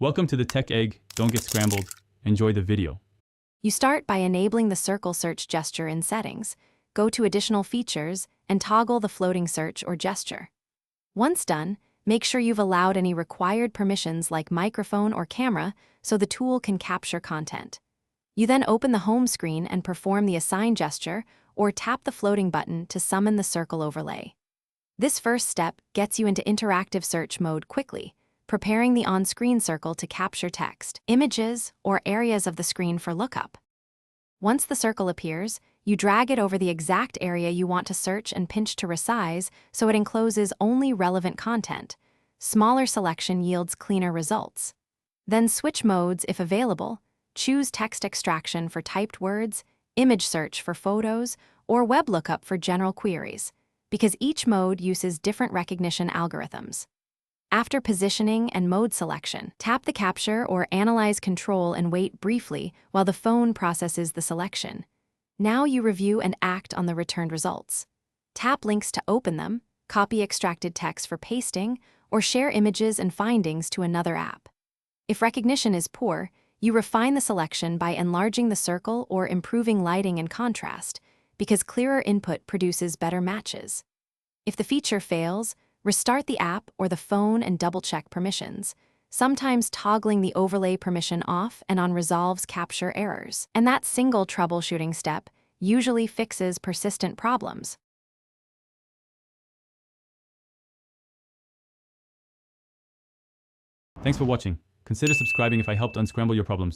Welcome to the Tech Egg. Don't get scrambled. Enjoy the video. You start by enabling the circle search gesture in Settings, go to Additional Features, and toggle the floating search or gesture. Once done, make sure you've allowed any required permissions like microphone or camera so the tool can capture content. You then open the home screen and perform the Assign gesture or tap the floating button to summon the circle overlay. This first step gets you into interactive search mode quickly, preparing the on-screen circle to capture text, images, or areas of the screen for lookup. Once the circle appears, you drag it over the exact area you want to search and pinch to resize so it encloses only relevant content. Smaller selection yields cleaner results. Then switch modes if available. Choose text extraction for typed words, image search for photos, or web lookup for general queries, because each mode uses different recognition algorithms. After positioning and mode selection, tap the Capture or Analyze control and wait briefly while the phone processes the selection. Now you review and act on the returned results. Tap links to open them, copy extracted text for pasting, or share images and findings to another app. If recognition is poor, you refine the selection by enlarging the circle or improving lighting and contrast, because clearer input produces better matches. If the feature fails, restart the app or the phone and double-check permissions. Sometimes toggling the overlay permission off and on resolves capture errors. And that single troubleshooting step usually fixes persistent problems. Thanks for watching. Consider subscribing if I helped unscramble your problems.